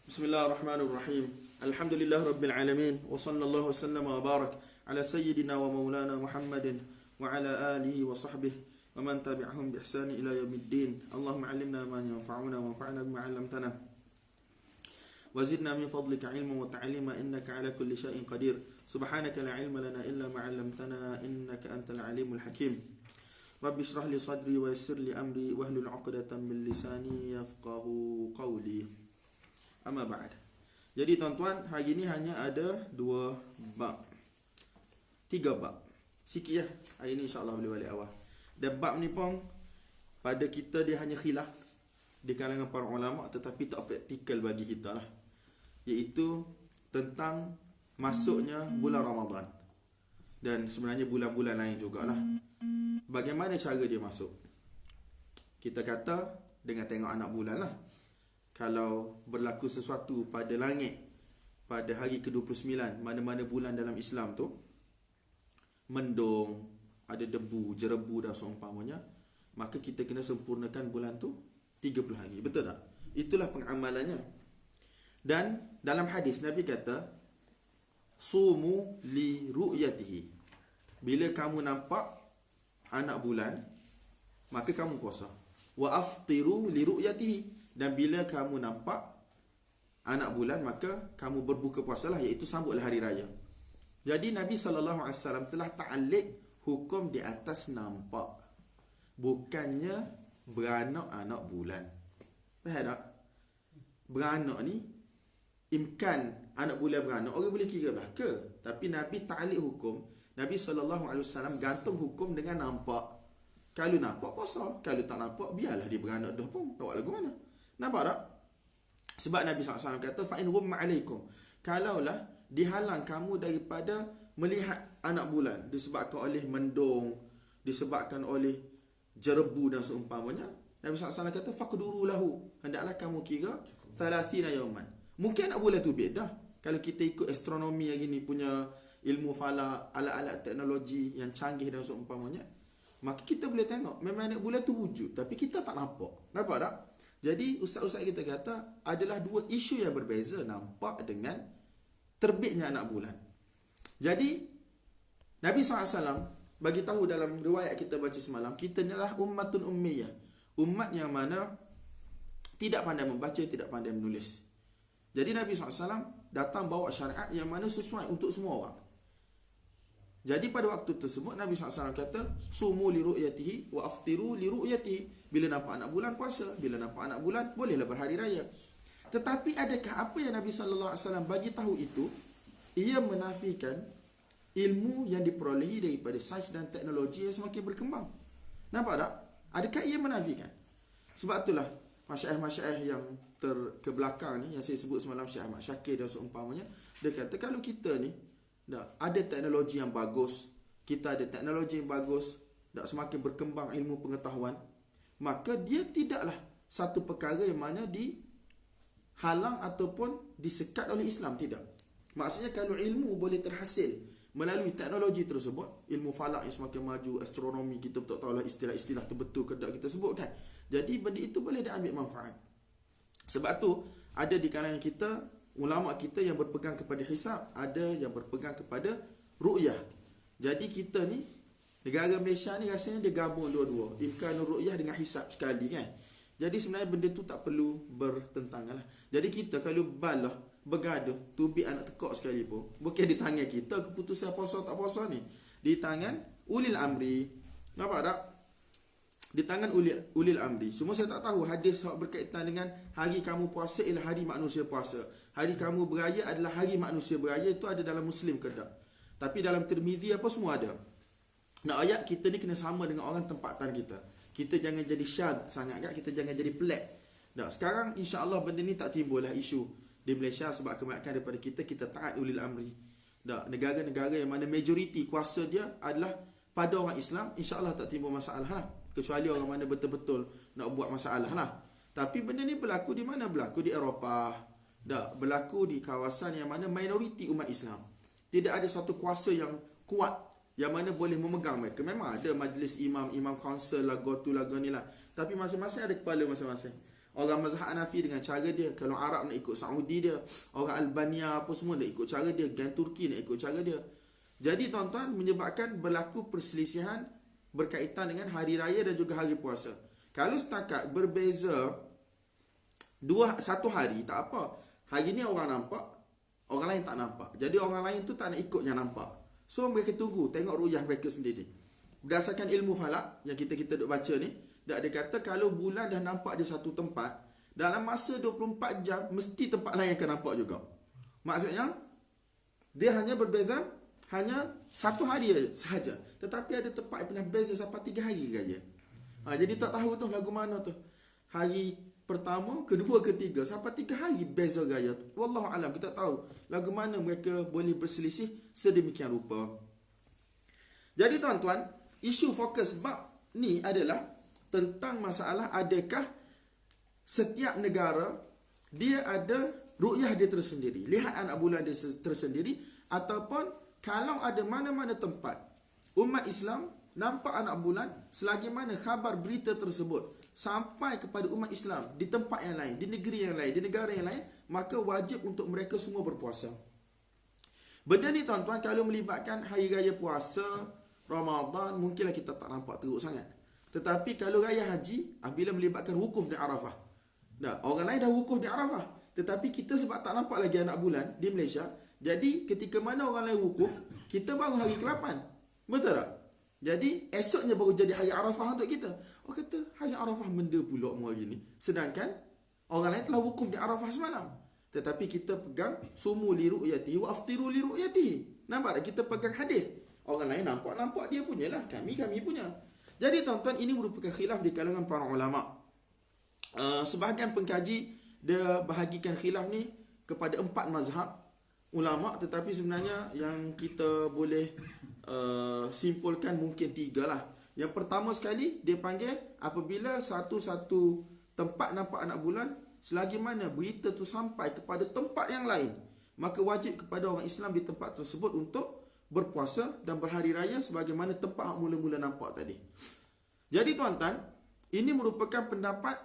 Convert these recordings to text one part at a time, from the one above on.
Bismillahirrahmanirrahim. Alhamdulillah Rabbil Alamin. Wa sallallahu wasallam wa barak ala sayyidina wa maulana Muhammadin wa ala alihi wa sahbihi wa man tabi'ahum bi ihsani ila yaumiddin. Allahumma 'allimna ma yanfa'una wa anfa'na bima 'allamtana. Wa zidna min fadlika 'ilman wa ta'lima innaka 'ala kulli shay'in qadir. Subhanaka la 'ilma lana illa ma 'allamtana innaka antal 'alimul hakim. Rabbi shrah li sadri wa yassir li amri wahlul 'uqdatam min lisani yafqahu qawli. Amma ba'd. Jadi tuan-tuan, hari ni hanya ada 2 bab. 3 bab. Sikit ya. Hari ni insya-Allah boleh balik awal. Dan bab ni pun pada kita dia hanya khilaf di kalangan para ulama tetapi tak praktikal bagi kita lah. Iaitu tentang masuknya bulan Ramadan. Dan sebenarnya bulan-bulan lain jugalah. Bagaimana cara dia masuk? Kita kata dengan tengok anak bulan lah. Kalau berlaku sesuatu pada langit pada hari ke-29, mana-mana bulan dalam Islam tu mendung, ada debu, jerebu dan seumpamanya, maka kita kena sempurnakan bulan tu 30 hari. Betul tak? Itulah pengamalannya. Dan dalam hadis Nabi kata, sumu li ru'yatihi. Bila kamu nampak anak bulan, maka kamu puasa. Wa aftiru li ru'yatihi. Dan bila kamu nampak anak bulan, maka kamu berbuka puasalah, iaitu sambutlah hari raya. Jadi Nabi SAW telah ta'alliq hukum di atas nampak, bukannya beranak anak bulan. Faham tak? Beranak ni, imkan anak bulan beranak, orang boleh kira belaka. Tapi Nabi ta'alliq hukum, Nabi SAW gantung hukum dengan nampak. Kalau nampak puasa, kalau tak nampak biarlah dia beranak dah pun, tak buat lagu mana. Nampak tak? Sebab Nabi SAW kata, fa'in rumma alaikum. Kalaulah dihalang kamu daripada melihat anak bulan disebabkan oleh mendung, disebabkan oleh jerebu dan seumpamanya, Nabi SAW kata, faqduru lahu. Hendaklah kamu kira 30 yawman. Mungkin anak bulan tu beda. Kalau kita ikut astronomi yang gini punya ilmu falak, alat-alat teknologi yang canggih dan seumpamanya, maka kita boleh tengok memang anak bulan tu wujud, tapi kita tak nampak. Nampak tak? Jadi ustaz-ustaz kita kata adalah 2 isu yang berbeza, nampak dengan terbitnya anak bulan. Jadi Nabi SAW bagi tahu dalam riwayat kita baca semalam, kita ni adalah ummatun ummiyah, umat yang mana tidak pandai membaca, tidak pandai menulis. Jadi Nabi SAW datang bawa syariat yang mana sesuai untuk semua orang. Jadi pada waktu tersebut Nabi SAW kata, sumu li ru'yatihi wa aftiru li ru'yatihi. Bila nampak anak bulan puasa, bila nampak anak bulan bolehlah berhari raya. Tetapi adakah apa yang Nabi SAW bagi tahu itu ia menafikan ilmu yang diperolehi daripada sains dan teknologi yang semakin berkembang? Nampak tak? Adakah ia menafikan? Sebab itulah masyaikh-masyaikh yang terkebelakang ni, yang saya sebut semalam, Syekh Ahmad Syakir dan seumpamanya, dia kata kalau kita ni ada teknologi yang bagus, kita ada teknologi yang bagus, semakin berkembang ilmu pengetahuan, maka dia tidaklah satu perkara yang mana dihalang ataupun disekat oleh Islam. Tidak. Maksudnya kalau ilmu boleh terhasil melalui teknologi tersebut, ilmu falak yang semakin maju, astronomi, kita tak tahulah istilah-istilah terbetul ke tak kita sebut kan. Jadi benda itu boleh diambil manfaat. Sebab tu ada di kalangan kita ulama kita yang berpegang kepada hisab, ada yang berpegang kepada ru'yah. Jadi kita ni, negara Malaysia ni rasanya dia gabung dua-dua, imkan ru'yah dengan hisab sekali kan. Jadi sebenarnya benda tu tak perlu bertentangan lah. Jadi kita kalau balah bergaduh tubik anak tekak sekali pun, bukan di tangan kita keputusan puasa tak puasa ni, di tangan ulil amri. Nampak tak? Di tangan ulil amri. Cuma saya tak tahu hadis yang berkaitan dengan hari kamu puasa ialah hari manusia puasa, hari kamu beraya adalah hari manusia beraya, itu ada dalam Muslim ke tak? Tapi dalam Tirmizi apa semua ada. Nak ayat kita ni kena sama dengan orang tempatan kita. Kita jangan jadi syad sangat kan, kita jangan jadi pelik. Tak, sekarang insya-Allah benda ni tak timbullah isu di Malaysia sebab kebanyakan daripada kita taat ulil amri. Tak, negara-negara yang mana majoriti kuasa dia adalah pada orang Islam, insya-Allah tak timbul masalah lah. Kecuali orang mana betul-betul nak buat masalah lah. Tapi benda ni berlaku di mana? Berlaku di Eropah. Tak, berlaku di kawasan yang mana minoriti umat Islam. Tidak ada satu kuasa yang kuat yang mana boleh memegang mereka. Memang ada majlis imam, imam kansel lah, gotu lah, ni lah. Tapi masing-masing ada kepala masing-masing. Orang mazhab Hanafi dengan cara dia. Kalau Arab nak ikut Saudi dia. Orang Albania apa semua nak ikut cara dia. Gang Turki nak ikut cara dia. Jadi tuan-tuan, menyebabkan berlaku perselisihan berkaitan dengan hari raya dan juga hari puasa. Kalau setakat berbeza satu hari, tak apa. Hari ni orang nampak, orang lain tak nampak. Jadi orang lain tu tak nak ikut yang nampak. So mereka tunggu, tengok ruyah mereka sendiri. Berdasarkan ilmu falak yang kita duk baca ni, dia kata kalau bulan dah nampak di satu tempat, dalam masa 24 jam mesti tempat lain akan nampak juga. Maksudnya dia hanya berbeza hanya satu hari sahaja. Tetapi ada tempat yang pernah beza sampai 3 hari raya. Jadi tak tahu tu lagu mana tu. Hari pertama, kedua, ketiga sampai 3 hari beza raya. Wallahu alam, kita tahu lagu mana mereka boleh berselisih sedemikian rupa. Jadi tuan-tuan, isu fokus bab ni adalah tentang masalah adakah setiap negara dia ada ru'yah dia tersendiri, lihat anak bulan dia tersendiri, ataupun kalau ada mana-mana tempat umat Islam nampak anak bulan, selagi mana khabar berita tersebut sampai kepada umat Islam di tempat yang lain, di negeri yang lain, di negara yang lain, maka wajib untuk mereka semua berpuasa. Benda ni tuan-tuan, kalau melibatkan hari raya puasa Ramadan, mungkinlah kita tak nampak teruk sangat. Tetapi kalau raya haji, bila melibatkan wukuf di Arafah, orang lain dah wukuf di Arafah, tetapi kita sebab tak nampak lagi anak bulan di Malaysia, jadi ketika mana orang lain wukuf, kita baru hari ke-8. Betul tak? Jadi esoknya baru jadi hari Arafah untuk kita. Orang kata hari Arafah benda pula mu hari ni. Sedangkan orang lain telah wukuf di Arafah semalam. Tetapi kita pegang sumu li ru'yatihi wa aftiru li ru'yatihi. Nampak tak? Kita pegang hadis. Orang lain nampak dia punyalah, kami punya. Jadi tuan-tuan, ini merupakan khilaf di kalangan para ulama. Sebahagian pengkaji dia bahagikan khilaf ni kepada 4 mazhab ulama, tetapi sebenarnya yang kita boleh simpulkan mungkin 3 lah. Yang pertama sekali, dia panggil apabila satu-satu tempat nampak anak bulan, selagi mana berita tu sampai kepada tempat yang lain, maka wajib kepada orang Islam di tempat tersebut untuk berpuasa dan berhari raya sebagaimana tempat mula-mula nampak tadi. Jadi tuan-tuan, ini merupakan pendapat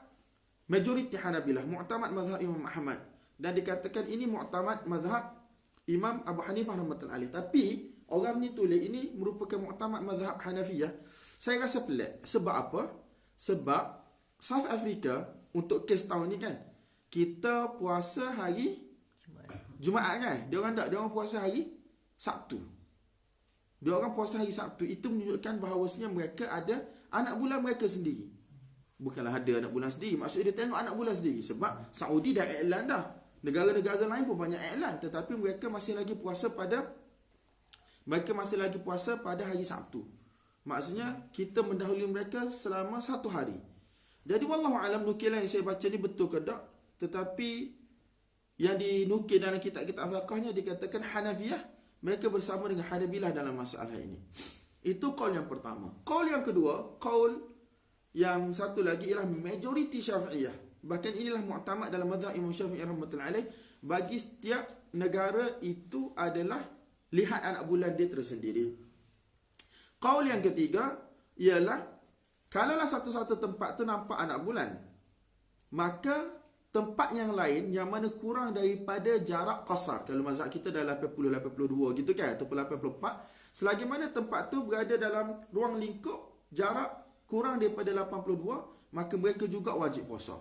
majoriti Hanabilah, mu'tamad mazhab Imam Ahmad, dan dikatakan ini mu'tamad mazhab Imam Abu Hanifah rahmatullahi alaih. Tapi orang ni tulis ini merupakan mu'tamad mazhab Hanafiyah. Saya rasa pelik. Sebab apa? Sebab South Africa untuk kes tahun ni kan, kita puasa hari Jumaat kan? Dia orang tak, dia orang puasa hari Sabtu. Dia orang puasa hari Sabtu. Itu menunjukkan bahawasanya mereka ada anak bulan mereka sendiri. Bukanlah ada anak bulan sendiri, maksudnya dia tengok anak bulan sendiri. Sebab Saudi dah iklan dah. Negara-negara lain pun banyak iklan, tetapi mereka masih lagi puasa pada hari Sabtu. Maksudnya kita mendahului mereka selama 1 hari. Jadi wallahu alam, nukilan yang saya baca ni betul ke tak? Tetapi yang dinukil dalam kitab-kitab fiqhnya dikatakan Hanafiyah mereka bersama dengan Hanabilah dalam masalah ini. Itu qaul yang pertama. Qaul yang kedua, qaul yang satu lagi ialah majoriti Syafi'iyah. Bahkan inilah mu'tamad dalam mazhab Imam Syafi'i rahmatullahi alaih. Bagi setiap negara itu adalah lihat anak bulan dia tersendiri. Qaul yang ketiga ialah kalaulah satu-satu tempat tu nampak anak bulan, maka tempat yang lain yang mana kurang daripada jarak qasar, kalau mazhab kita dah 80-82 gitu kan, ataupun 84, selagi mana tempat tu berada dalam ruang lingkup jarak kurang daripada 82, maka mereka juga wajib puasa.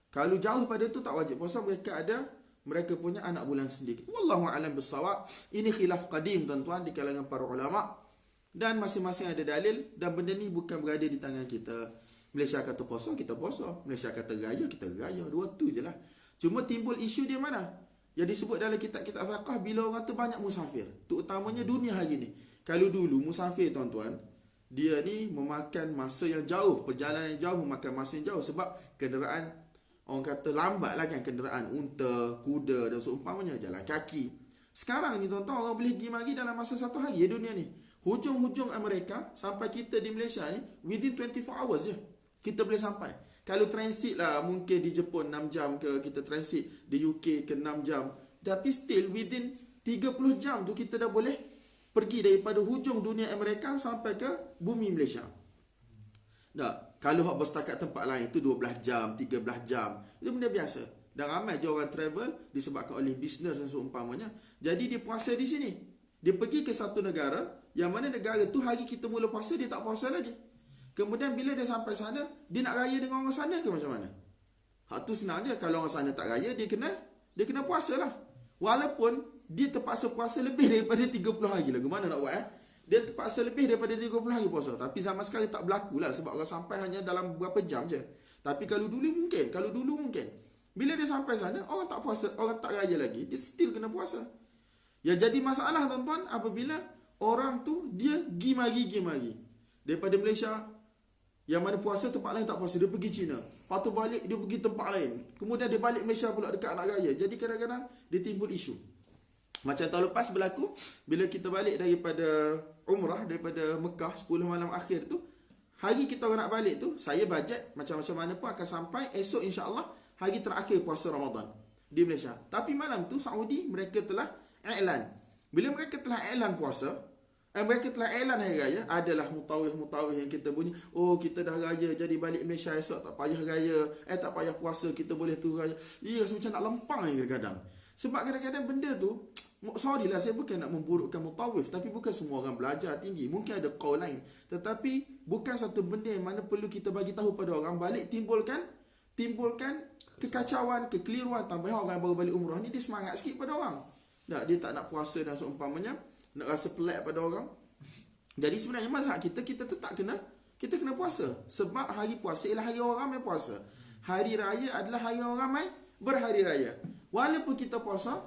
Kalau jauh pada tu tak wajib puasa, mereka punya anak bulan sendiri. Wallahu a'lam bissawab. Ini khilaf qadim tuan-tuan di kalangan para ulama, dan masing-masing ada dalil, dan benda ni bukan berada di tangan kita. Malaysia kata puasa, kita puasa. Malaysia kata raya, kita raya. Dua tu je lah. Cuma timbul isu dia mana? Yang disebut dalam kitab-kitab fiqh, bila orang tu banyak musafir, terutamanya dunia hari ni. Kalau dulu musafir tuan-tuan, dia ni memakan masa yang jauh, perjalanan yang jauh memakan masa yang jauh, sebab kenderaan, orang kata lambat lah kan, kenderaan unta, kuda dan seumpamanya, jalan kaki. Sekarang ni tuan-tuan, orang boleh pergi mari dalam masa 1 hari ya dunia ni. Hujung-hujung Amerika sampai kita di Malaysia ni within 24 hours je kita boleh sampai. Kalau transit lah mungkin di Jepun 6 jam ke, kita transit di UK ke 6 jam. Tapi still within 30 jam tu kita dah boleh pergi daripada hujung dunia Amerika sampai ke bumi Malaysia. Tak? Kalau hak bersetakat tempat lain tu 12 jam, 13 jam, itu benda biasa. Dan ramai je orang travel disebabkan oleh bisnes dan seumpamanya. Jadi dia puasa di sini. Dia pergi ke satu negara yang mana negara tu hari kita mula puasa dia tak puasa lagi. Kemudian bila dia sampai sana, dia nak raya dengan orang sana ke macam mana? Hak tu senang je. Kalau orang sana tak raya, dia kena puasa lah. Walaupun dia terpaksa puasa lebih daripada 30 hari lah. Gimana nak buat Dia terpaksa lebih daripada 30 hari puasa. Tapi zaman sekarang tak berlaku lah. Sebab orang sampai hanya dalam beberapa jam je. Tapi kalau dulu mungkin. Bila dia sampai sana, orang tak puasa, orang tak raya lagi, dia still kena puasa. Ya, jadi masalah tuan-tuan apabila orang tu dia gi-mari. Daripada Malaysia, yang mana puasa tempat lain tak puasa, dia pergi China. Lepas tu balik dia pergi tempat lain. Kemudian dia balik Malaysia pula dekat anak raya. Jadi kadang-kadang dia timbul isu. Macam tahun lepas berlaku, bila kita balik daripada umrah, daripada Mekah 10 malam akhir tu, hari kita orang nak balik tu, saya bajet macam-macam mana pun akan sampai esok insya-Allah hari terakhir puasa Ramadan di Malaysia. Tapi malam tu Saudi mereka telah iklan. Bila mereka telah iklan puasa, mereka telah iklan hari raya, adalah mutawih yang kita bunyi, oh kita dah raya jadi balik Malaysia esok tak payah raya, tak payah puasa, kita boleh tu raya. Rasa macam nak lempang kadang-kadang. Sebab kadang-kadang benda tu, sorry lah saya bukan nak memburukkan mutawif, tapi bukan semua orang belajar tinggi, mungkin ada qaul lain, tetapi bukan satu benda yang mana perlu kita bagi tahu pada orang, balik timbulkan kekacauan, kekeliruan. Tambah orang yang baru balik umrah ni dia semangat sikit pada orang. Dia tak nak puasa dan seumpamanya, nak rasa pelik pada orang. Jadi sebenarnya mazhab kita tetap kena puasa. Sebab hari puasa ialah hari orang ramai puasa. Hari raya adalah hari orang ramai berhari raya. Walaupun kita puasa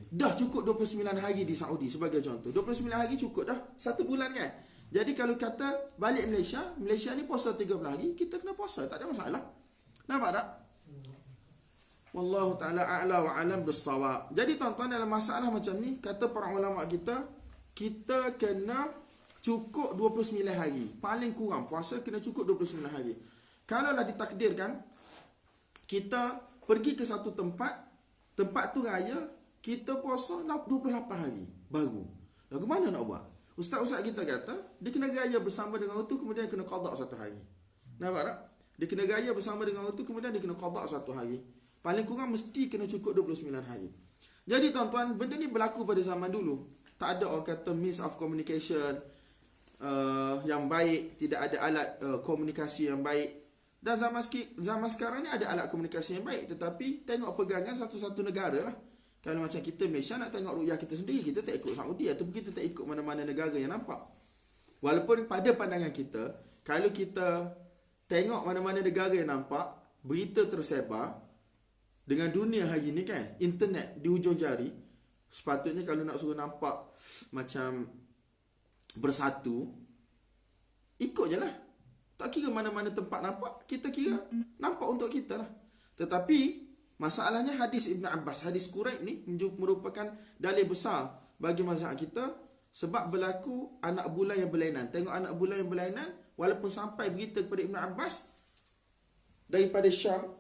dah cukup 29 hari di Saudi sebagai contoh. 29 hari cukup dah 1 bulan kan. Jadi kalau kata balik Malaysia ni puasa 30 hari, kita kena puasa, tak ada masalah. Nampak tak? Wallahu ta'ala a'la wa alam bis-shawab. Jadi tuan-tuan, dalam masalah macam ni, kata para ulama kita kena cukup 29 hari. Paling kurang puasa kena cukup 29 hari. Kalaulah ditakdirkan kita pergi ke satu tempat tu raya, kita puasa 28 hari baru. Lagu mana nak buat? Ustaz-ustaz kita kata dia kena raya bersama dengan itu, kemudian kena qada 1 hari. Nampak tak? Dia kena raya bersama dengan itu, kemudian dia kena qada 1 hari. Paling kurang mesti kena cukup 29 hari. Jadi tuan-tuan, benda ni berlaku pada zaman dulu. Tak ada orang kata means of communication yang baik, tidak ada alat komunikasi yang baik. Dan zaman sekarang ni ada alat komunikasi yang baik, tetapi tengok pegangan satu-satu negara lah. Kalau macam kita Malaysia nak tengok ru'yah kita sendiri, kita tak ikut Saudi ataupun kita tak ikut mana-mana negara yang nampak. Walaupun pada pandangan kita, kalau kita tengok mana-mana negara yang nampak, berita tersebar dengan dunia hari ni kan, internet di hujung jari, sepatutnya kalau nak suruh nampak macam bersatu, ikut je lah. Tak kira mana-mana tempat nampak, kita kira nampak untuk kita lah. Tetapi masalahnya hadis Ibn Abbas, hadis Quraib ni merupakan dalil besar bagi mazhab kita. Sebab berlaku anak bulan yang berlainan. Tengok anak bulan yang berlainan, walaupun sampai berita kepada Ibn Abbas daripada Syam,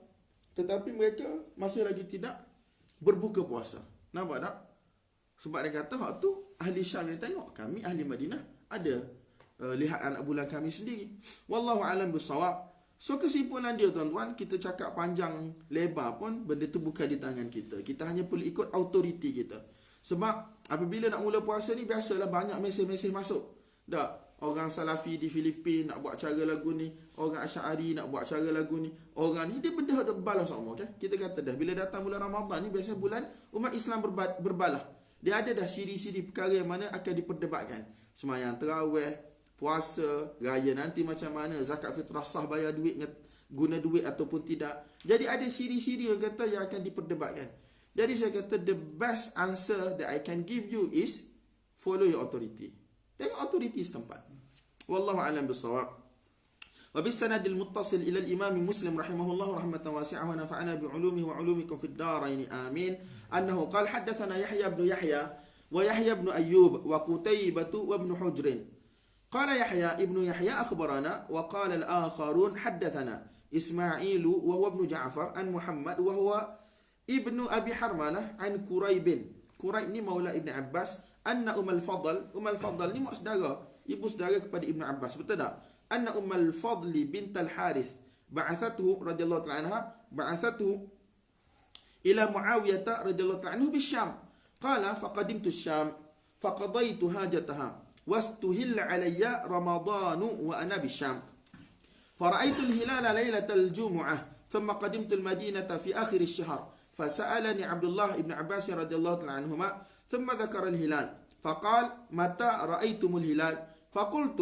tetapi mereka masih lagi tidak berbuka puasa. Nampak tak? Sebab dia kata hak tu ahli Syam yang tengok, kami ahli Madinah ada lihat anak bulan kami sendiri. Wallahu alam bissawab. So kesimpulan dia tuan-tuan, kita cakap panjang lebar pun benda tu bukan di tangan kita. Kita hanya perlu ikut autoriti kita. Sebab apabila nak mula puasa ni, biasalah banyak mesej-mesej masuk. Tak, orang Salafi di Filipina nak buat cara lagu ni, orang Asy'ari nak buat cara lagu ni, orang ni dia benda ada balas semua kan. Kita kata dah bila datang bulan Ramadan ni, biasanya bulan umat Islam berbalah. Dia ada dah siri-siri perkara yang mana akan diperdebatkan. Sembahyang tarawih, puasa, raya nanti macam mana, zakat fitrah sah bayar duit, guna duit ataupun tidak. Jadi ada siri-siri yang kata yang akan diperdebatkan. Jadi saya kata the best answer that I can give you is follow your authority. Tengok authority setempat. Wallahu a'lam bissawab. Wa bis-sanad al-muttasil ila al-Imam Muslim rahimahullah rahmatan wasi'ah wa nafa'ana bi 'ulumihi wa 'ulumikum fid darain amin. Annahu qala haddatsana Yahya ibn Yahya wa Yahya ibn Ayyub wa Qutaybah wa ibn Hujr. Qala Yahya ibn Yahya akhbarana wa qala al-akharun haddatsana Ismailu wa huwa ibn Ja'far an Muhammad wa huwa ibnu Abi Harmalah an Quraib. Quraib ni maula Ibn Abbas. Anna Ummul Fadl ni mak saudara, ibu saudara kepada Ibn Abbas, betul tak? anna Ummul Fadli bint al-Harith ba'athathu radhiyallahu ta'ala anha ba'athathu ila Muawiyah radhiyallahu ta'ala anhu bisyam. Qala faqadimtu syam faqadaitu hajataha wastuhilla alayya ramadanu wa ana bisyam. فرأيت الهلال ليلة الجمعة ثم قدمت المدينة في آخر الشهر فسألني عبد الله بن عباس رضي الله عنهما ثم ذكر الهلال فقال متى رأيتم الهلال فقلت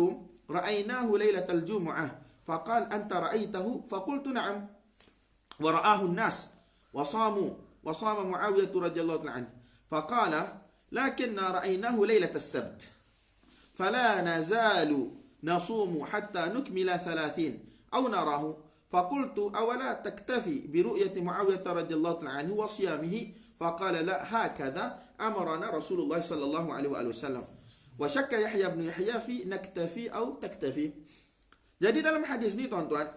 رأيناه ليلة الجمعة فقال أنت رأيته فقلت نعم ورآه الناس وصام معاوية رضي الله عنه فقال لكننا رأيناه ليلة السبت فلا نزال نصوم حتى نكمل 30 أو نراه فقلت أولا تكتفي برؤية معاوية رضي الله عنه وصيامه فقال لا هكذا أمرنا رسول الله صلى الله عليه وآله وسلم وشك يحيى بن يحيى في نكتفي أو تكتفي. Jadi dalam hadis ni tuan-tuan,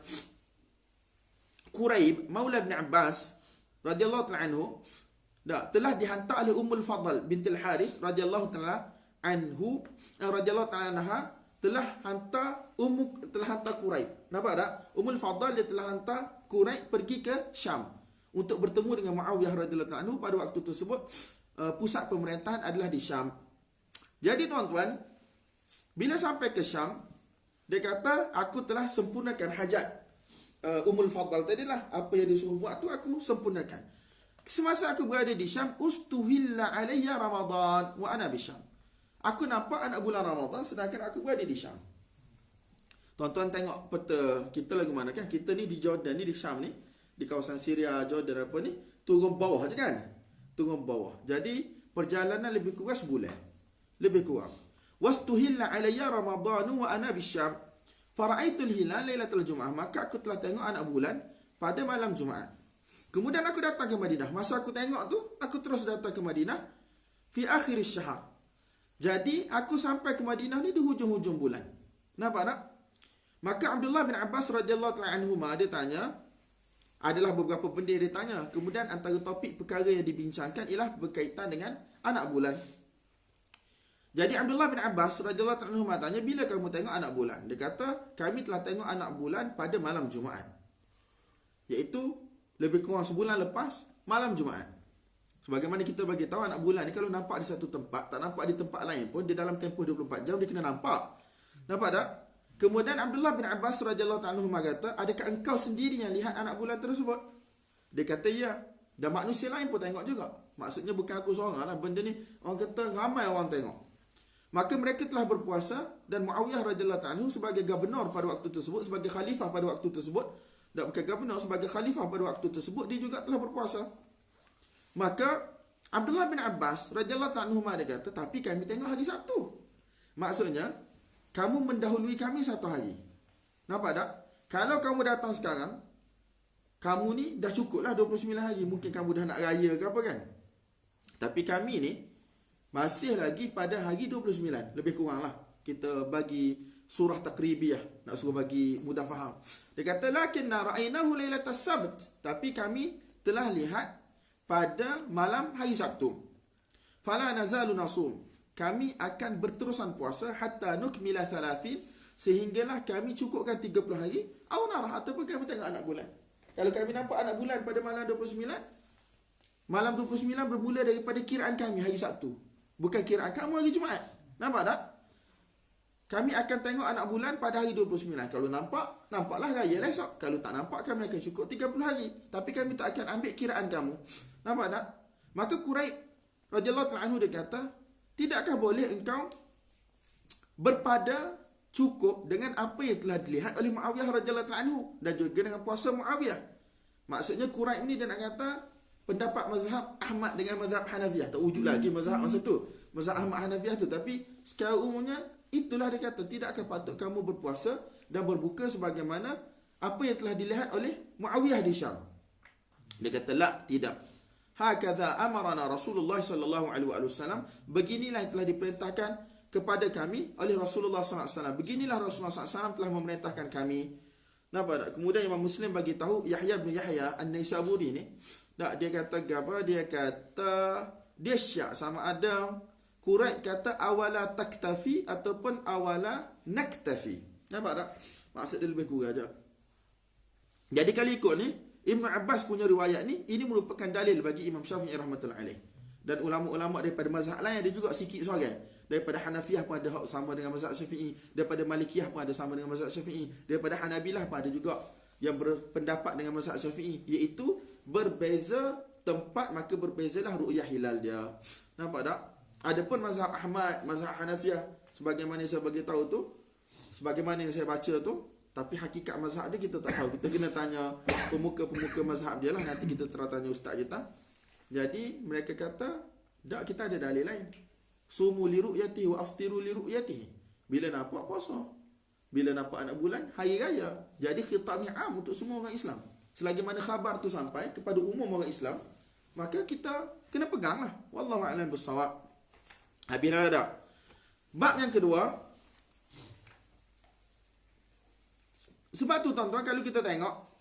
Quraib Maula bin Abbas radhiyallahu ta'ala anhu telah dihantar oleh Ummul Fadl binti al-Harith radhiyallahu ta'ala anhu radhiyallahu ta'ala anha telah hantar Quraib. Nampak tak? Ummul Fadl dia telah hantar Quraib pergi ke Syam untuk bertemu dengan Muawiyah radhiyallahu ta'ala anhu. Pada waktu tersebut pusat pemerintahan adalah di Syam. Jadi tuan-tuan, bila sampai ke Syam, dia kata aku telah sempurnakan hajat Ummul Fadl tadilah, apa yang dia suruh buat tu aku sempurnakan. Semasa aku berada di Syam, ustuhilla alayya Ramadan wa ana bi Syam. Aku nampak anak bulan Ramadan sedangkan aku berada di Syam. Tuan-tuan tengok peta kita lagu mana kan? Kita ni di Jordan ni, di Syam ni, di kawasan Syria, Jordan apa ni, turun bawah je kan? Turun bawah. Jadi perjalanan lebih kurang sebulan. Lebih kurang. Wastuhilla alayya Ramadanu wa ana bi Syam. Fara'aitul hilal lailatul Jum'ah. Maka aku telah tengok anak bulan pada malam Jumaat. Kemudian aku datang ke Madinah. Masa aku tengok tu, aku terus datang ke Madinah fi akhir syahr. Jadi aku sampai ke Madinah ni di hujung-hujung bulan. Nampak tak? Maka Abdullah bin Abbas radhiyallahu ta'ala anhuma dia tanya, adalah beberapa benda dia tanya. Kemudian antara topik perkara yang dibincangkan ialah berkaitan dengan anak bulan. Jadi Abdullah bin Abbas radhiyallahu ta'ala anhuma tanya, bila kamu tengok anak bulan? Dia kata, kami telah tengok anak bulan pada malam Jumaat. Iaitu lebih kurang sebulan lepas malam Jumaat. Sebagaimana kita bagi tahu anak bulan ni kalau nampak di satu tempat, tak nampak di tempat lain pun, dia dalam tempoh 24 jam dia kena nampak. Nampak tak? Kemudian Abdullah bin Abbas radhiyallahu ta'ala anhu kata, adakah engkau sendiri yang lihat anak bulan tersebut? Dia kata ya. Dan manusia lain pun tengok juga. Maksudnya bukan aku seorang lah. Benda ni orang kata ramai orang tengok. Maka mereka telah berpuasa dan Muawiyah radhiyallahu ta'ala anhu sebagai gubernur pada waktu tersebut, sebagai khalifah pada waktu tersebut, dan bukan gubernur, sebagai khalifah pada waktu tersebut, dia juga telah berpuasa. Maka Abdullah bin Abbas radhiyallahu ta'ala anhu dia kata, tapi kami tengok hari Sabtu. Maksudnya kamu mendahului kami satu hari. Nampak tak? Kalau kamu datang sekarang, kamu ni dah cukup lah 29 hari. Mungkin kamu dah nak raya ke apa kan? Tapi kami ni masih lagi pada hari 29. Lebih kurang lah. Kita bagi surah takribiyah. Nak suruh bagi mudah faham. Dia kata, lakinna ra'aynahu lailatas sabt. Tapi kami telah lihat pada malam hari Sabtu. Fala nazalu nasum. Kami akan berterusan puasa hatta nukmila 30, sehinggalah kami cukupkan 30 hari, au narah, ataupun kami tengok anak bulan. Kalau kami nampak anak bulan pada malam 29, malam 29 bermula daripada kiraan kami hari Sabtu, bukan kiraan kamu hari Jumaat. Nampak tak? Kami akan tengok anak bulan pada hari 29. Kalau nampak, nampaklah raya lah esok. Kalau tak nampak, kami akan cukup 30 hari. Tapi kami tak akan ambil kiraan kamu. Nampak tak? Maka Quraib radhiyallahu ta'ala anhu dia kata, tidakkah boleh engkau berpada cukup dengan apa yang telah dilihat oleh Muawiyah radhiyallahu ta'ala anhu dan juga dengan puasa Muawiyah? Maksudnya Quraib ni dia nak kata pendapat mazhab Ahmad dengan mazhab Hanafiyah. Tak wujud lagi mazhab masa tu, mazhab Ahmad Hanafiyah tu. Tapi secara umumnya itulah dia kata, tidakkah patut kamu berpuasa dan berbuka sebagaimana apa yang telah dilihat oleh Muawiyah di Syam? Dia kata, la, tidak. Hakadha amarana Rasulullah sallallahu alaihi wasallam. Beginilah yang telah diperintahkan kepada kami oleh Rasulullah sallallahu alaihi wasallam. Beginilah Rasulullah sallallahu alaihi wasallam telah memerintahkan kami. Nampak tak? Kemudian Imam Muslim bagi tahu Yahya bin Yahya An-Naisaburi ni, tak, dia kata apa? Dia kata dia syak sama ada Quraib kata awala taktafi ataupun awala naktafi. Nampak tak? Maksud dia lebih kurang je. Jadi kalau ikut ni, Ibn Abbas punya riwayat ni, ini merupakan dalil bagi Imam Syafi'i rahmatullahi alaih. Dan ulama-ulama daripada mazhab lain ada juga sikit seorang. Daripada Hanafiyah pun ada sama dengan mazhab Syafi'i, daripada Malikiyah pun ada sama dengan mazhab Syafi'i, daripada Hanabilah pun ada juga yang berpendapat dengan mazhab Syafi'i, iaitu berbeza tempat maka berbezalah ru'yah hilal dia. Nampak tak? Adapun mazhab Ahmad, mazhab Hanafiyah, sebagaimana saya bagi tahu tu, sebagaimana yang saya baca tu, tapi hakikat mazhab dia kita tak tahu. Kita kena tanya pemuka-pemuka mazhab dia lah. Nanti kita tanya ustaz kita. Jadi mereka kata, tak, kita ada dalil lain. Sumu li ru'yatihi wa aftiru li ru'yatihi. Bila nampak puasa, bila nampak anak bulan, hari raya. Jadi khitabnya am untuk semua orang Islam. Selagi mana khabar tu sampai kepada umum orang Islam, maka kita kena pegang lah. Wallahu a'lam bissawab. Habis dah tak? Bab yang kedua. Sebab tu tuan-tuan, kalau kita tengok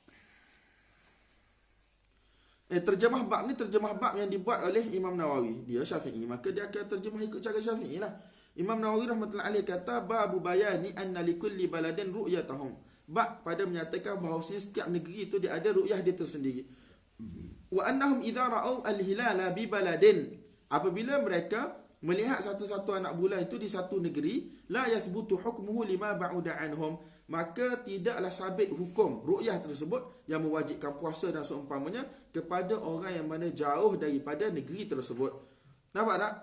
terjemah bab ni, terjemah bab yang dibuat oleh Imam Nawawi. Dia Syafi'i, maka dia akan terjemah ikut cara Syafi'i lah. Imam Nawawi rahmatullahi alaih kata, babu bayani anna likulli baladin ru'yatahum. Bab pada menyatakan bahawa setiap negeri itu dia ada ru'yah dia tersendiri. Wa annahum idza ra'au al-hilala bi baladin. Apabila mereka melihat satu-satu anak bulan itu di satu negeri, la yathbutu hukmuhu lima ba'uda anhum, maka tidaklah sabit hukum ru'yah tersebut yang mewajibkan puasa dan seumpamanya kepada orang yang mana jauh daripada negeri tersebut. Nampak tak?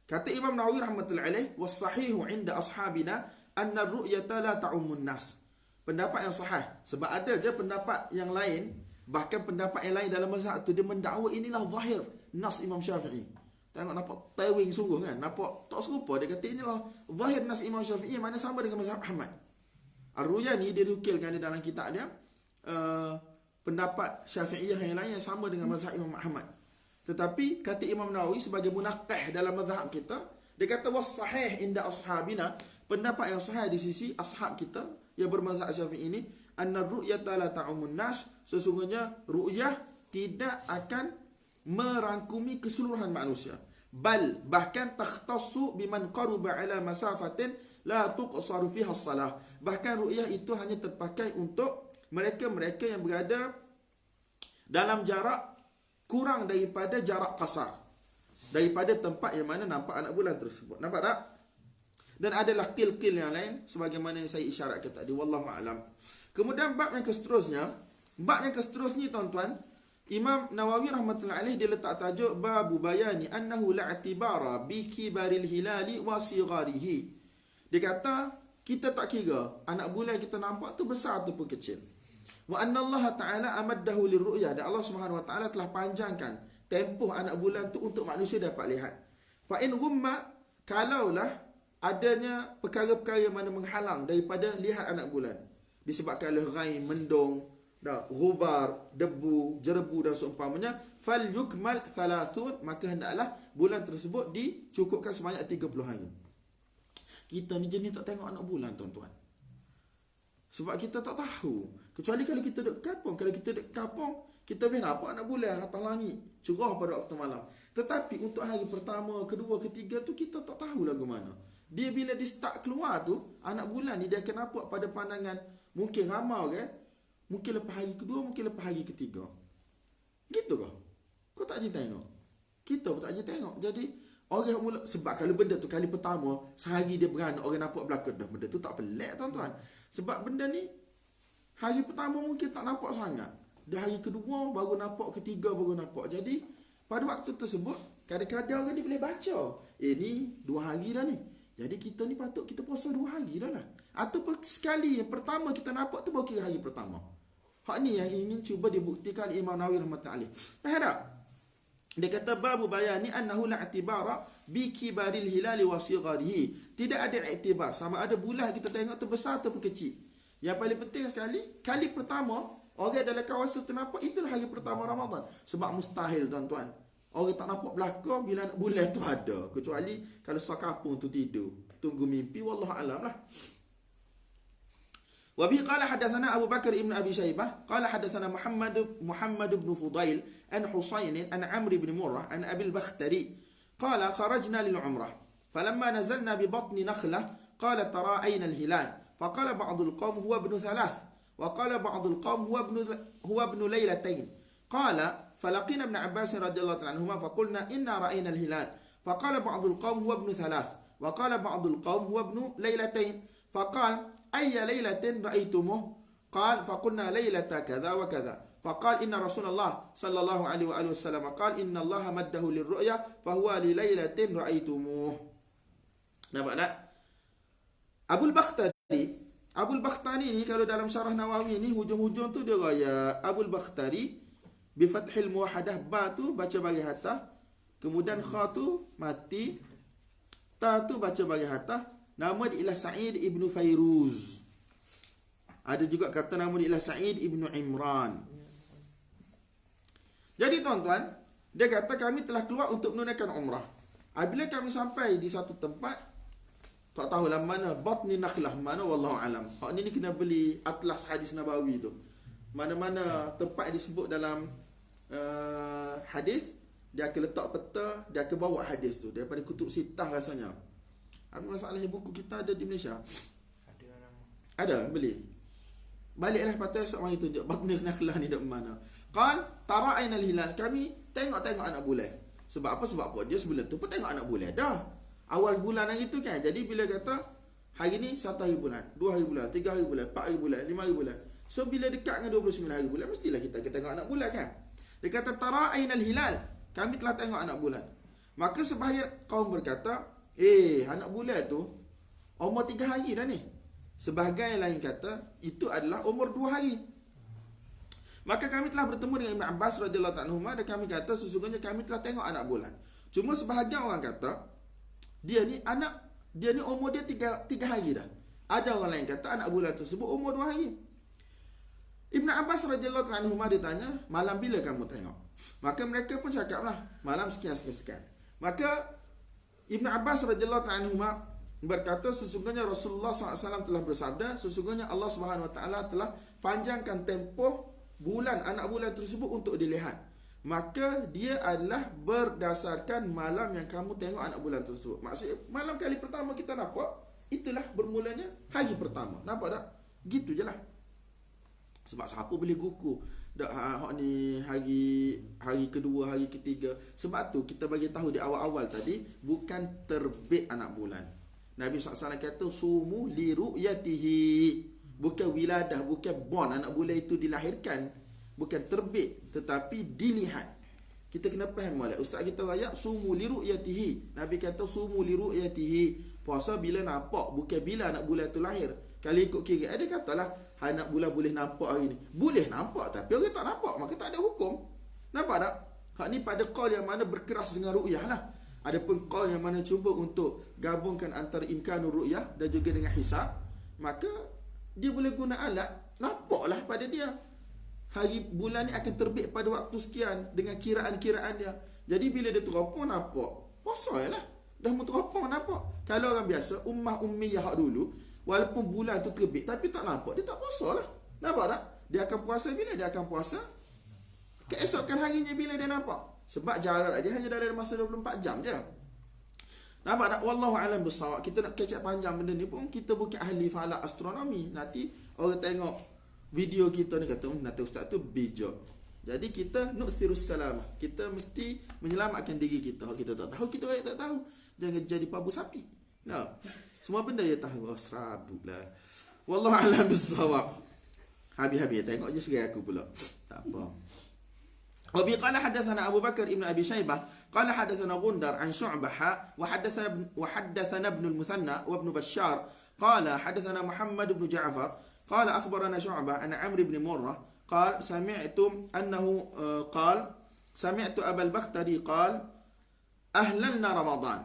Kata Imam Nawawi rahmatullahi alaih, was-sahihu 'inda ashabina anna ar-ru'yata la ta'ummun nas. Pendapat yang sahih, sebab ada je pendapat yang lain, bahkan pendapat yang lain dalam mazhab tu dia mendakwa inilah zahir nas Imam Syafi'i. Tengok nampak tewing sungguh kan, nampak tak serupa. Dia kata inilah zahir nas Imam Syafi'i, mana sama dengan mazhab Ahmad. Ar-Ruyani dia nukilkan dalam kitab dia pendapat Syafi'iyah yang lain yang sama dengan mazhab Imam Ahmad. Tetapi kata Imam Nawawi sebagai munaqih dalam mazhab kita, dia kata was sahih inda ashabina, pendapat yang sahih di sisi ashab kita yang bermazhab Syafi'i ini, anna ru'yata la ta'umun nas, sesungguhnya ru'yah tidak akan merangkumi keseluruhan manusia. Bal bahkan takhtassu biman qaruba ala masafatin la tuqsaru fiha as-salah. Bahkan ru'yah itu hanya terpakai untuk mereka-mereka yang berada dalam jarak kurang daripada jarak qasar, daripada tempat yang mana nampak anak bulan tersebut. Nampak tak? Dan adalah qil-qil yang lain sebagaimana yang saya isyaratkan tadi, wallahu a'lam. Kemudian bab yang seterusnya tuan-tuan, Imam Nawawi rahmatullahi alaih dia letak tajuk babu bayani annahu la'tibara bi kibaril hilali wa sigharihi. Dia kata kita tak kira anak bulan kita nampak tu besar ataupun kecil. Wa anna Allah Ta'ala amaddahu lirru'yah, dan Allah Subhanahu wa taala telah panjangkan tempoh anak bulan tu untuk manusia dapat lihat. Fa in ghumma, kalaulah adanya perkara-perkara yang mana menghalang daripada lihat anak bulan, disebabkan oleh ghaim, mendung, ghubar, debu, jerebu dan seumpamanya, fal yukmal 30, maka hendaklah bulan tersebut dicukupkan sebanyak 30 hari. Kita ni jenis tak tengok anak bulan tuan-tuan, sebab kita tak tahu. Kecuali kalau kita duduk kampung. Kalau kita duduk kampung, kita boleh nampak anak bulan atas langit, cerah pada waktu malam. Tetapi untuk hari pertama, kedua, ketiga tu kita tak tahu lagu mana. Dia bila dia start keluar tu, anak bulan ni dia akan nampak pada pandangan mungkin ramal kan? Mungkin lepas hari kedua, mungkin lepas hari ketiga. Gitu kah? Kau tak je tengok? Kita pun tak je tengok. Jadi orang mula, sebab kalau benda tu kali pertama, sehari dia beranak, orang nampak belakang dah. Benda tu tak pelik tuan-tuan. Sebab benda ni hari pertama mungkin tak nampak sangat. Dah hari kedua baru nampak, ketiga baru nampak. Jadi pada waktu tersebut kadang-kadang orang ni boleh baca, ni 2 hari dah ni. Jadi kita ni patut kita puasa 2 hari dah lah. Ataupun sekali yang pertama kita nampak tu baru kira hari pertama. Hak ni yang ingin cuba dibuktikan Imam Nawawi rahmatullahi alaih. Faham tak? Dia kata babu bayani annahu la'tibara bi kibaril hilali wa sigharihi. Tidak ada iktibar sama ada bulan kita tengok tu besar ataupun kecil. Yang paling penting sekali, kali pertama orang dalam kawasan tu nampak, itulah hari pertama Ramadan. Sebab mustahil tuan-tuan, orang tak nampak belakang bila anak bulan tu ada, kecuali kalau sakapung tu tidur tunggu mimpi, wallahu alam lah. Wa bi qala hadatsana Abu Bakar ibn Abi Shaybah qala hadatsana Muhammad ibn Fudail an Husain an Amr ibn Murrah an Abi al-Bakhtari qala kharajna lil umrah فلما نزلنا ببطن نخلة قال ترى أين الهلال فقال بعض القوم هو ابن 3 وقال بعض القوم هو ابن ليلتين قال فلقينا ابن عباس رضي الله عنهما فقلنا إنا رأينا الهلال فقال بعض القوم هو ابن 3 وقال بعض القوم هو ابن ليلتين فقال أي ليلة رأيتموه قال فقلنا ليلة كذا وكذا فقال إن رسول الله صلى الله عليه وآله وسلم قال إن الله مده للرؤيا فهو لليلة رأيتموه. Nampak tak? Abul Bakhtari ni kalau dalam syarah Nawawi ni hujung-hujung tu dia raya Abul Bakhtari bi fathil muwahhadah, ba tu baca bagi atas, kemudian kha tu mati, ta tu baca bagi atas. Nama dia ialah Sa'id ibnu Fairuz. Ada juga kata nama dia ialah Sa'id ibnu Imran. Jadi tuan-tuan, dia kata kami telah keluar untuk menunaikan umrah. Apabila kami sampai di satu tempat, tak tahulah mana batni nakhlah, mana wallahu alam. Hak ni kena beli atlas hadis Nabawi tu. Mana-mana tempat disebut dalam hadis, dia akan letak peta, dia akan bawa hadis tu daripada kutub sitah rasanya. Apa masalahnya buku kita ada di Malaysia? Ada beli. Baliklah patah esok mari tunjuk batni nakhlah ni dak mana. Qal tara ainal hilal, kami tengok-tengok anak bulan. Sebab apa? Sebab apa? Dia sebelum tu pun tengok anak bulan dah. Awal bulan hari tu kan. Jadi bila kata hari ni 1 hari bulan, 2 hari bulan, 3 hari bulan, 4 hari bulan, 5 hari bulan. So bila dekat dengan 29 hari bulan, mestilah kita tengok anak bulan kan. Dia kata tara ainal hilal, kami telah tengok anak bulan. Maka sebahagian kaum berkata, anak bulan tu umur 3 hari dah ni. Sebahagian lain kata itu adalah umur 2 hari. Maka kami telah bertemu dengan Ibn Abbas radhiyallahu anhu dan kami kata sesungguhnya kami telah tengok anak bulan. Cuma sebahagian orang kata dia ni umur dia 3 hari dah. Ada orang lain kata anak bulan tersebut umur 2 hari. Ibn Abbas radhiyallahu anhu dia tanya, malam bila kamu tengok? Maka mereka pun cakaplah, malam sekian. Maka Ibn Abbas radhiyallahu anhu berkata sesungguhnya Rasulullah SAW telah bersabda, sesungguhnya Allah Subhanahu Wa Taala telah panjangkan tempoh bulan anak bulan tersebut untuk dilihat. Maka dia adalah berdasarkan malam yang kamu tengok anak bulan tersebut. Maksudnya malam kali pertama kita nampak, itulah bermulanya hari pertama. Nampak tak? Gitu je lah. Sebab siapa boleh gugur dak hak ni hari kedua, hari ketiga. Sebab tu kita bagi tahu di awal-awal tadi, bukan terbit anak bulan. Nabi SAW kata sumu li ru'yatihi. Bukan wiladah, bukan born anak bulan itu dilahirkan. Bukan terbit, tetapi dilihat. Kita kena faham molek. Ustaz kita raya sumu li ru'yatihi. Nabi kata sumu li ru'yatihi. Puasa bila nampak, bukan bila anak bulan tu lahir. Kalau ikut kira, ada katalah anak bulan boleh nampak hari ni. Boleh nampak, tapi orang tak nampak, maka tak ada hukum. Nampak tak? Hak ni pada qaul yang mana berkeras dengan ru'yah lah. Ada pun qaul yang mana cuba untuk gabungkan antara imkanul ru'yah dan juga dengan hisab, maka dia boleh guna alat, nampaklah pada dia hari bulan ni akan terbit pada waktu sekian dengan kiraan-kiraan dia. Jadi bila dia teropong nampak, puasa lah. Dah teropong nampak. Kalau orang biasa, ummiyah hak dulu, walaupun bulan tu terbit tapi tak nampak, dia tak puasa lah. Nampak tak? Dia akan puasa bila? Dia akan puasa keesokan harinya bila dia nampak. Sebab jarak dia hanya dalam masa 24 jam je. Nampak tak? Wallahu a'lam bissawab. Kita nak kecek panjang benda ni pun, kita bukan ahli falak astronomi. Nanti orang tengok video kita ni kata, nanti ustaz tu bijak. Jadi kita nu'thirus salam. Kita mesti menyelamatkan diri kita. Kalau kita tak tahu, kita tak tahu. Jangan jadi pabu sapi. No. Semua benda dia tahu. Oh, serabut lah. Wallahu a'lam bissawab. Habis-habis tengok je segai aku pula. Tak apa. Wabi qala hadatsana Abu Bakar ibn Abi Shaybah qala hadatsana Gundar an Syu'bah wa hadatsana ibn al-Muthanna wa ibn Bashar qala hadatsana Muhammad ibn Ja'far qala akhbarana Syu'bah an Amr ibn Murrah qala sami'tu annahu qala sami'tu Abu al-Bakhtari qala ahlalna Ramadan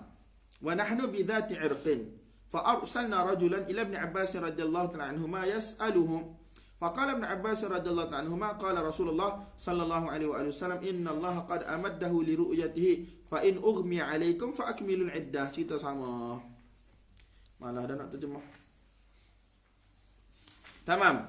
wa nahnu bi dhati 'irqin fa arsalna rajulan ila ibn Abbas radhiyallahu ta'ala anhuma yas'aluhum فقال ابن عباس رضي الله عنهما قال رسول الله صلى الله عليه وآله وسلم إن الله قد أمده لرؤيته فإن أغمي عليكم فأكملوا العدة. Cerita sama. Malah dah nak terjemah. Tamam.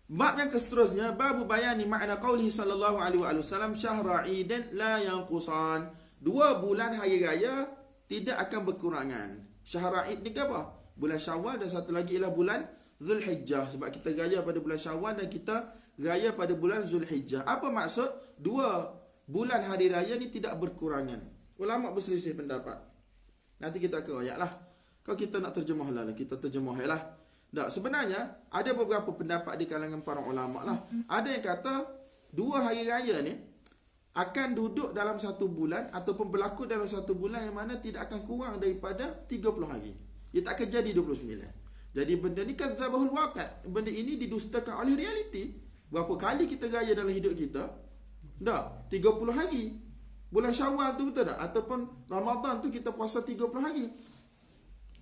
Bab yang seterusnya, bab bayani makna qaulih sallallahu alaihi wasallam syahra 'idan la yanqusan. 2 bulan hari raya tidak akan berkurangan. Syahr Aid ni apa? Bulan Syawal dan satu lagi ialah bulan Zulhijjah. Sebab kita raya pada bulan Syawal dan kita raya pada bulan Zulhijjah. Apa maksud? Dua bulan hari raya ni tidak berkurangan. Ulama berselisih pendapat. Nanti kita akan ayat lah. Kalau kita nak terjemah lah, kita terjemah lah. Tak, sebenarnya ada beberapa pendapat di kalangan para ulama lah. Ada yang kata dua hari raya ni akan duduk dalam satu bulan ataupun berlaku dalam satu bulan yang mana tidak akan kurang daripada 30 hari. Ia tak akan jadi 29. Jadi benda ni kan zabahul waqat. Benda ini didustakan oleh realiti. Berapa kali kita raya dalam hidup kita? Tak, 30 hari. Bulan Syawal tu betul tak? Ataupun Ramadan tu kita puasa 30 hari.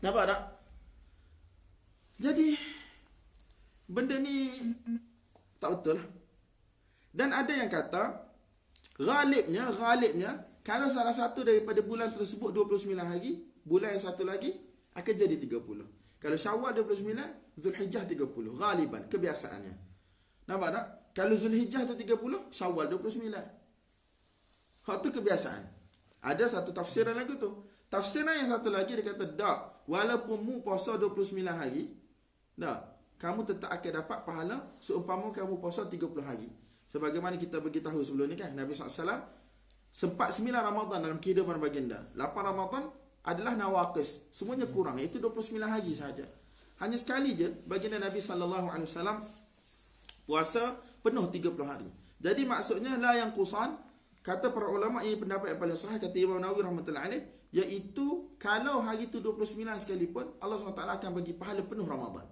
Nampak tak? Jadi benda ni tak betul lah. Dan ada yang kata ghalibnya kalau salah satu daripada bulan tersebut 29 hari, bulan yang satu lagi akan jadi 30. Kalau Syawal 29, Zulhijjah 30. Ghaliban, kebiasaannya. Nampak tak? Kalau Zulhijjah tu 30, Syawal 29. Hak tu kebiasaan. Ada satu tafsiran lagi tu. Tafsiran yang satu lagi dia kata tak, walaupun mu puasa 29 hari, tak, kamu tetap akan dapat pahala seumpama kamu puasa 30 hari. Sebagaimana kita beritahu sebelum ni kan, Nabi SAW sempat 9 Ramadan dalam kehidupan baginda. 8 Ramadan adalah nawaqis, semuanya kurang, iaitu 29 hari sahaja. Hanya sekali je baginda Nabi SAW puasa penuh 30 hari. Jadi maksudnya la yang qusan, kata para ulama, ini pendapat yang paling sahih, kata Imam Nawawi rahmatullahi alaih, iaitu kalau hari itu 29 sekalipun, Allah SWT akan bagi pahala penuh Ramadan.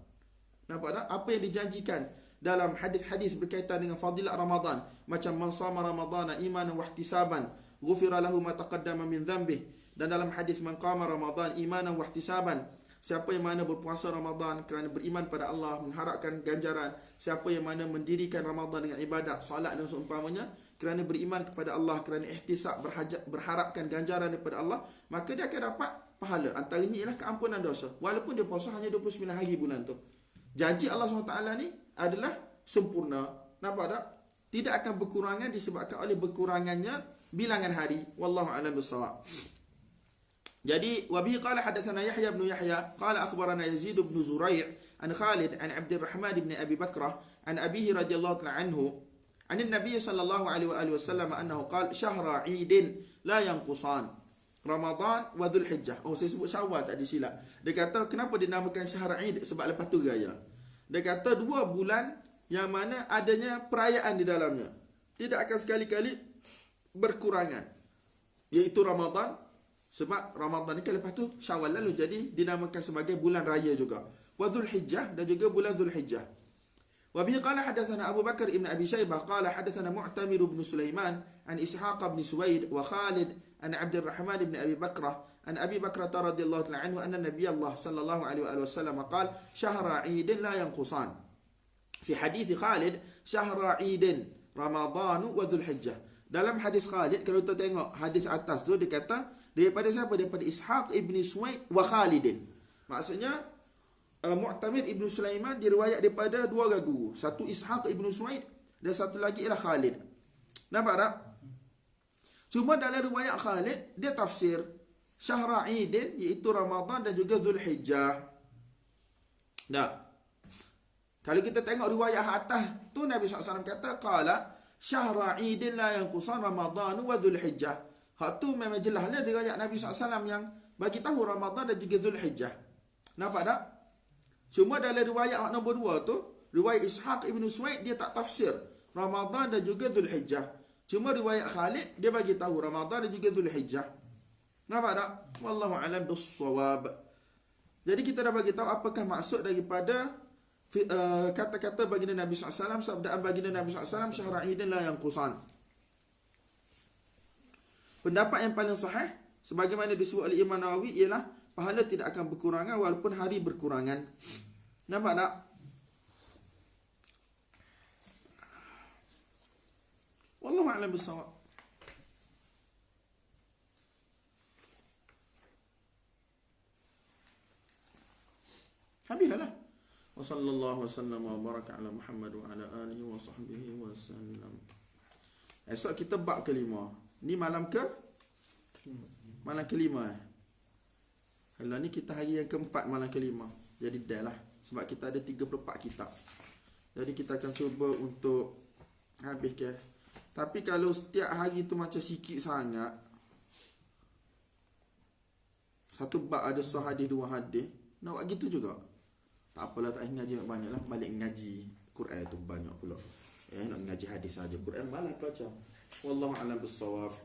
Nampak tak? Apa yang dijanjikan dalam hadis-hadis berkaitan dengan fadilat Ramadan, macam man sama Ramadana imanan wa ihtisaban ghufira lahu ma taqaddama min dhanbih, dan dalam hadis man qama Ramadan imanan wa ihtisaban, siapa yang mana berpuasa Ramadan kerana beriman pada Allah, mengharapkan ganjaran, siapa yang mana mendirikan Ramadan dengan ibadat, solat dan seumpamanya, kerana beriman kepada Allah, kerana ihtisab, berharapkan ganjaran daripada Allah, maka dia akan dapat pahala. Antaranya ialah keampunan dosa, walaupun dia puasa hanya 29 hari bulan tu. Janji Allah SWT ni adalah sempurna. Nampak tak? Tidak akan berkurangan disebabkan oleh berkurangannya bilangan hari. Wallahu a'lam bissawab. Jadi wabihi qala hadatsana Yahya bin Yahya qala akhbarana Yazid bin Zurai' an Khalid an Abdurrahman bin Abi Bakrah an abihi radhiyallahu ta'ala anhu an an-nabiy sallallahu alaihi wa alihi wasallam annahu qala syahra 'idin la yanqusan Ramadan wa Zulhijjah. Oh, saya sebut Syawal tadi silap. Dia kata kenapa dinamakan Syahr Aid? Sebab lepas tu raya. Dia kata dua bulan yang mana adanya perayaan di dalamnya, tidak akan sekali-kali berkurangan, iaitu Ramadan. Sebab Ramadan ni kan lepas tu Syawal lalu, jadi dinamakan sebagai bulan raya juga. Wa Zulhijjah, dan juga bulan Zulhijjah. Wa bihi qala hadatsana Abu Bakar ibn Abi Shaybah qala hadatsana Mu'tamir ibn Sulaiman an Ishaq ibn Suwaid wa Khalid an Abdurrahman ibn Abi Bakrah an Abi Bakrah radhiyallahu ta'ala anhu anna Nabiy Allah sallallahu alaihi wasallam qala syahra 'idin la yanqusan. Fi hadits Khalid syahra 'idin Ramadan wa Zulhijjah. Dalam hadis Khalid, kalau kita tengok hadis atas tu, dia kata daripada siapa? Daripada Ishaq ibn Suwaid wa Khalidin. Maksudnya Mu'tamir ibn Sulaiman diriwayat daripada dua guru. Satu Ishaq ibn Suwaid dan satu lagi ialah Khalid. Nampak tak? Cuma dalam riwayat Khalid dia tafsir Syahra Aidin, iaitu Ramadan dan juga Zulhijjah. Tak? Kalau kita tengok riwayat atas tu, Nabi SAW kata qala Syahra Aidin la yanqusan Ramadan wa Zulhijjah. Hak tu memang jelas lah riwayat Nabi SAW yang bagi tahu Ramadan dan juga Zulhijjah. Nampak tak? Cuma dalam riwayat hak nombor 2 tu, riwayat Ishaq ibn Suwaid, dia tak tafsir Ramadan dan juga Zulhijjah. Cuma riwayat Khalid dia bagi tahu Ramadan dan juga Zulhijjah. Nampak tak? Wallahu a'lam bissawab. Jadi kita dah bagi tahu apakah maksud daripada kata-kata baginda Nabi SAW, sabdaan baginda Nabi SAW, syahra 'idin la yanqusan. Pendapat yang paling sahih sebagaimana disebut oleh Imam Nawawi ialah pahala tidak akan berkurangan walaupun hari berkurangan. Nampak tak? Wallahu a'lam bissawab. Habislah. Wa sallallahu wasallam wa baraka ala Muhammad wa ala alihi wa sahbihi wa sallam. Esok kita bab kelima. Ni malam ke? Malam kelima. Kalau ni kita hari yang keempat malam kelima. Jadi dah lah. Sebab kita ada 34 kitab. Jadi kita akan cuba untuk habiskan. Tapi kalau setiap hari tu macam sikit sangat, satu bab ada sah hadis, dua hadis, nak buat gitu juga. Tak apalah, tak ngaji banyak lah. Balik ngaji Quran tu banyak pula. Nak ngaji hadis saja. Quran malah baca. Wallahu a'lam bissawab.